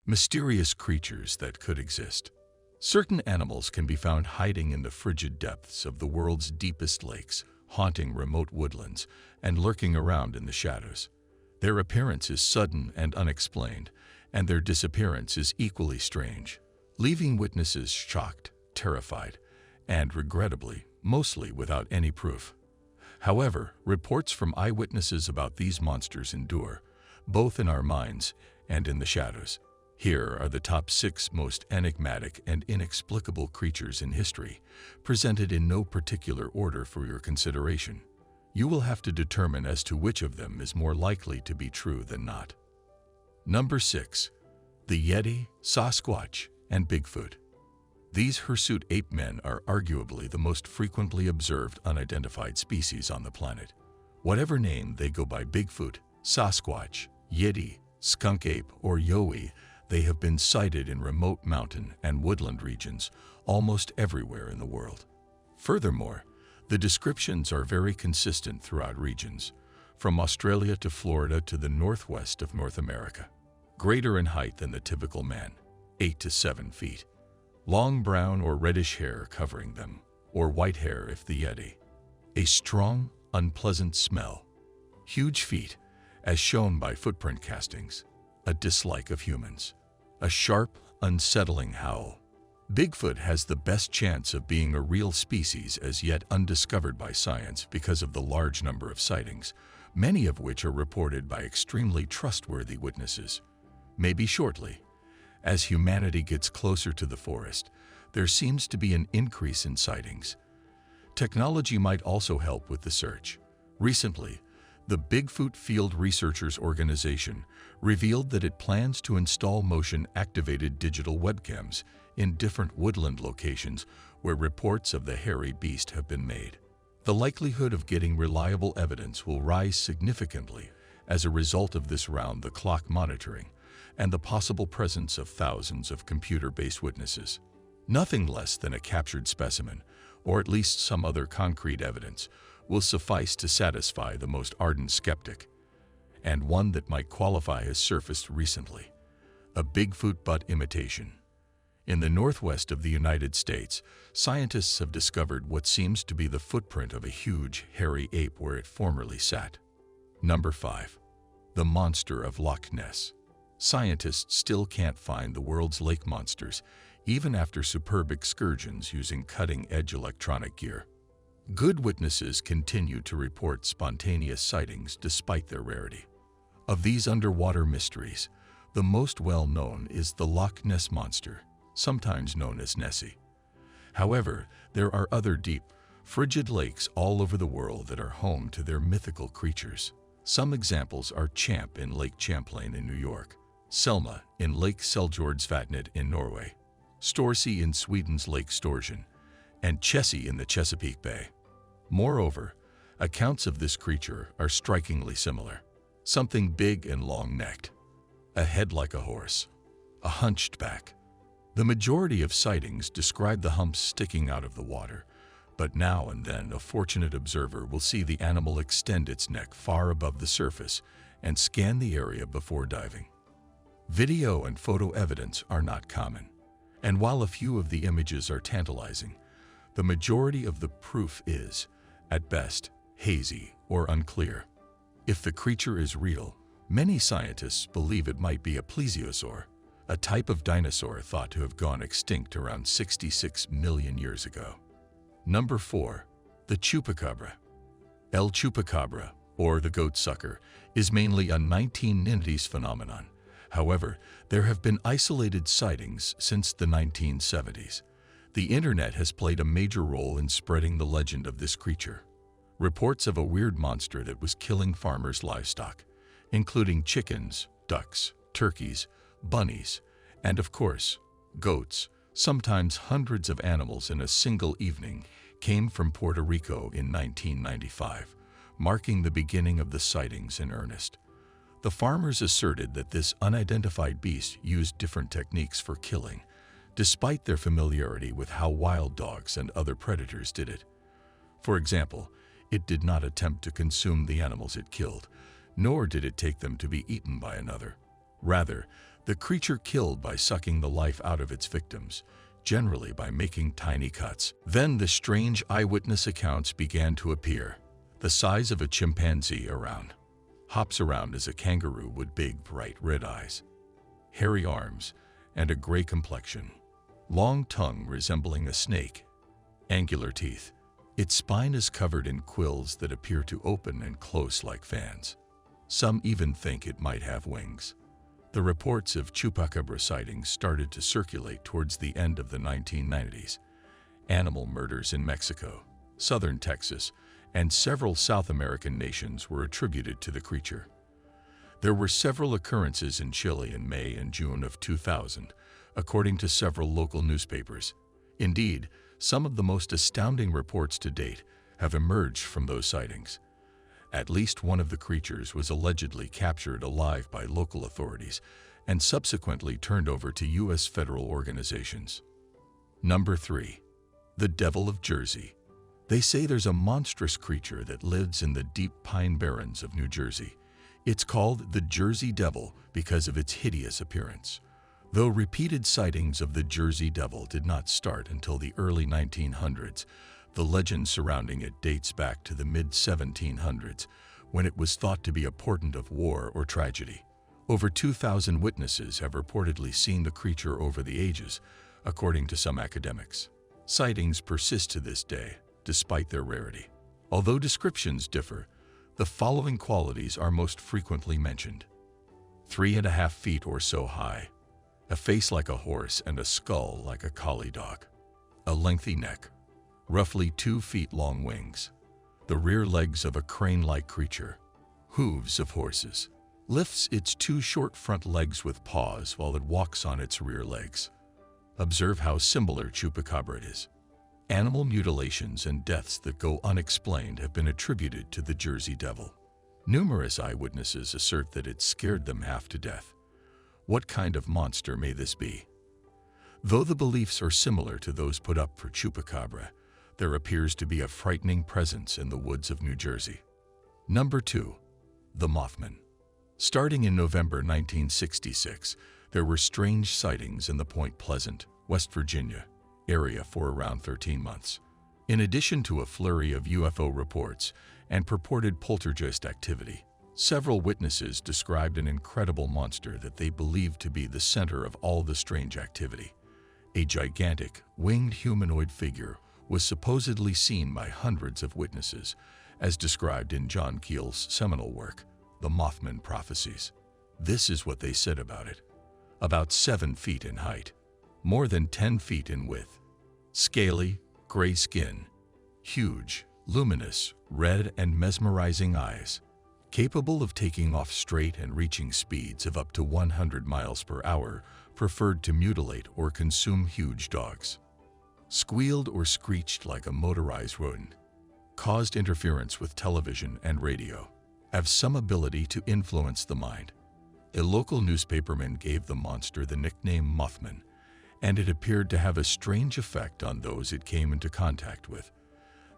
Mysterious creatures that could exist. Certain animals can be found hiding in the frigid depths of the world's deepest lakes, haunting remote woodlands, and lurking around in the shadows. Their appearance is sudden and unexplained, and their disappearance is equally strange, leaving witnesses shocked, terrified, and, regrettably, mostly without any proof. However, reports from eyewitnesses about these monsters endure, both in our minds and in the shadows. Here are the top 6 most enigmatic and inexplicable creatures in history, presented in no particular order for your consideration. You will have to determine as to which of them is more likely to be true than not. Number 6. The Yeti, Sasquatch, and Bigfoot. These hirsute ape men are arguably the most frequently observed unidentified species on the planet. Whatever name they go by, Bigfoot, Sasquatch, Yeti, skunk ape, or Yowie, they have been sighted in remote mountain and woodland regions almost everywhere in the world. Furthermore, the descriptions are very consistent throughout regions, from Australia to Florida to the northwest of North America. Greater in height than the typical man, 8 to 7 feet. Long brown or reddish hair covering them, or white hair if the Yeti. A strong, unpleasant smell. Huge feet, as shown by footprint castings. A dislike of humans. A sharp, unsettling howl. Bigfoot has the best chance of being a real species as yet undiscovered by science because of the large number of sightings, many of which are reported by extremely trustworthy witnesses. Maybe shortly, as humanity gets closer to the forest, there seems to be an increase in sightings. Technology might also help with the search. Recently, the Bigfoot Field Researchers Organization revealed that it plans to install motion-activated digital webcams in different woodland locations where reports of the hairy beast have been made. The likelihood of getting reliable evidence will rise significantly as a result of this round-the-clock monitoring and the possible presence of thousands of computer-based witnesses. Nothing less than a captured specimen, or at least some other concrete evidence, will suffice to satisfy the most ardent skeptic, and one that might qualify has surfaced recently: a Bigfoot butt imitation. In the northwest of the United States, scientists have discovered what seems to be the footprint of a huge, hairy ape where it formerly sat. Number 5. The monster of Loch Ness. Scientists still can't find the world's lake monsters, even after superb excursions using cutting-edge electronic gear. Good witnesses continue to report spontaneous sightings despite their rarity. Of these underwater mysteries, the most well-known is the Loch Ness Monster, sometimes known as Nessie. However, there are other deep, frigid lakes all over the world that are home to their mythical creatures. Some examples are Champ in Lake Champlain in New York, Selma in Lake Seljordsvatnet in Norway, Storsey in Sweden's Lake Storsjön, and Chessie in the Chesapeake Bay. Moreover, accounts of this creature are strikingly similar. Something big and long-necked, a head like a horse, a hunched back. The majority of sightings describe the humps sticking out of the water, but now and then a fortunate observer will see the animal extend its neck far above the surface and scan the area before diving. Video and photo evidence are not common, and while a few of the images are tantalizing, the majority of the proof is, at best, hazy or unclear. If the creature is real, many scientists believe it might be a plesiosaur, a type of dinosaur thought to have gone extinct around 66 million years ago. Number 4. The Chupacabra. El Chupacabra, or the goat sucker, is mainly a 1990s phenomenon. However, there have been isolated sightings since the 1970s. The internet has played a major role in spreading the legend of this creature. Reports of a weird monster that was killing farmers' livestock, including chickens, ducks, turkeys, bunnies, and of course, goats, sometimes hundreds of animals in a single evening, came from Puerto Rico in 1995, marking the beginning of the sightings in earnest. The farmers asserted that this unidentified beast used different techniques for killing, despite their familiarity with how wild dogs and other predators did it. For example, it did not attempt to consume the animals it killed, nor did it take them to be eaten by another. Rather, The creature killed by sucking the life out of its victims, generally by making tiny cuts. Then the strange eyewitness accounts began to appear. The size of a chimpanzee hops around as a kangaroo with big, bright red eyes, hairy arms, and a gray complexion. Long tongue resembling a snake, angular teeth. Its spine is covered in quills that appear to open and close like fans. Some even think it might have wings. The reports of Chupacabra sightings started to circulate towards the end of the 1990s. Animal murders in Mexico, southern Texas, and several South American nations were attributed to the creature. There were several occurrences in Chile in May and June of 2000, according to several local newspapers. Indeed, some of the most astounding reports to date have emerged from those sightings. At least one of the creatures was allegedly captured alive by local authorities and subsequently turned over to U.S. federal organizations. Number 3. The Devil of Jersey. They say there's a monstrous creature that lives in the deep pine barrens of New Jersey. It's called the Jersey Devil because of its hideous appearance. Though repeated sightings of the Jersey Devil did not start until the early 1900s, the legend surrounding it dates back to the mid-1700s, when it was thought to be a portent of war or tragedy. Over 2,000 witnesses have reportedly seen the creature over the ages, according to some academics. Sightings persist to this day, despite their rarity. Although descriptions differ, the following qualities are most frequently mentioned. 3.5 feet or so high, a face like a horse and a skull like a collie dog, a lengthy neck, roughly 2 feet long wings, the rear legs of a crane-like creature, hooves of horses, lifts its 2 short front legs with paws while it walks on its rear legs. Observe how similar Chupacabra is. Animal mutilations and deaths that go unexplained have been attributed to the Jersey Devil. Numerous eyewitnesses assert that it scared them half to death. What kind of monster may this be? Though the beliefs are similar to those put up for Chupacabra, there appears to be a frightening presence in the woods of New Jersey. Number 2. The Mothman. Starting in November 1966, there were strange sightings in the Point Pleasant, West Virginia, area for around 13 months. In addition to a flurry of UFO reports and purported poltergeist activity, several witnesses described an incredible monster that they believed to be the center of all the strange activity. A gigantic, winged humanoid figure was supposedly seen by hundreds of witnesses, as described in John Keel's seminal work, The Mothman Prophecies. This is what they said about it. About 7 feet in height, more than 10 feet in width, scaly, gray skin, huge, luminous, red and mesmerizing eyes, capable of taking off straight and reaching speeds of up to 100 miles per hour, preferred to mutilate or consume huge dogs. Squealed or screeched like a motorized rodent, caused interference with television and radio, have some ability to influence the mind. A local newspaperman gave the monster the nickname Mothman, and it appeared to have a strange effect on those it came into contact with.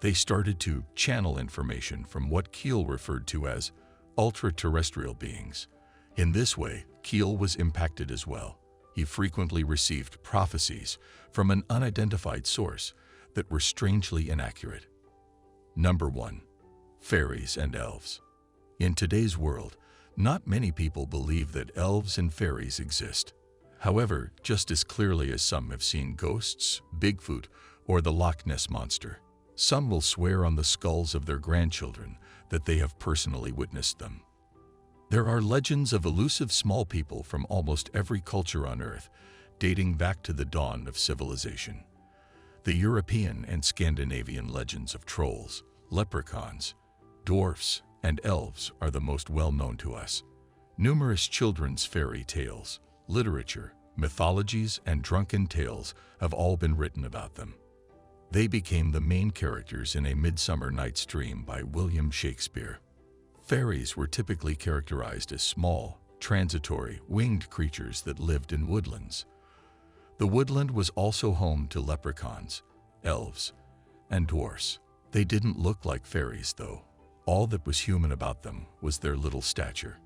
They started to channel information from what Keel referred to as ultra-terrestrial beings. In this way, Keel was impacted as well. He frequently received prophecies from an unidentified source that were strangely inaccurate. Number 1. Fairies and elves. In today's world, not many people believe that elves and fairies exist. However, just as clearly as some have seen ghosts, Bigfoot, or the Loch Ness Monster, some will swear on the skulls of their grandchildren that they have personally witnessed them. There are legends of elusive small people from almost every culture on Earth, dating back to the dawn of civilization. The European and Scandinavian legends of trolls, leprechauns, dwarfs, and elves are the most well-known to us. Numerous children's fairy tales, literature, mythologies, and drunken tales have all been written about them. They became the main characters in A Midsummer Night's Dream by William Shakespeare. Fairies were typically characterized as small, transitory, winged creatures that lived in woodlands. The woodland was also home to leprechauns, elves, and dwarfs. They didn't look like fairies, though. All that was human about them was their little stature.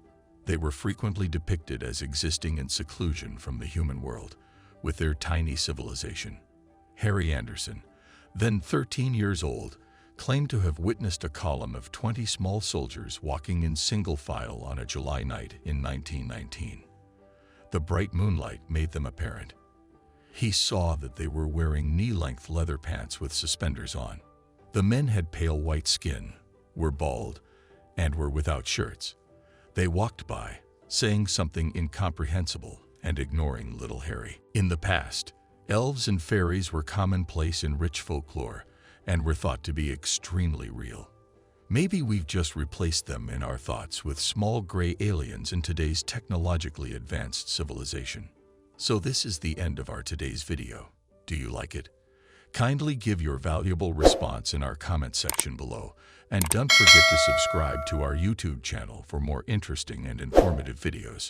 They were frequently depicted as existing in seclusion from the human world, with their tiny civilization. Harry Anderson, then 13 years old, claimed to have witnessed a column of 20 small soldiers walking in single file on a July night in 1919. The bright moonlight made them apparent. He saw that they were wearing knee-length leather pants with suspenders on. The men had pale white skin, were bald, and were without shirts. They walked by, saying something incomprehensible and ignoring little Harry. In the past, elves and fairies were commonplace in rich folklore and were thought to be extremely real. Maybe we've just replaced them in our thoughts with small gray aliens in today's technologically advanced civilization. So this is the end of our today's video. Do you like it? Kindly give your valuable response in our comment section below, and don't forget to subscribe to our YouTube channel for more interesting and informative videos.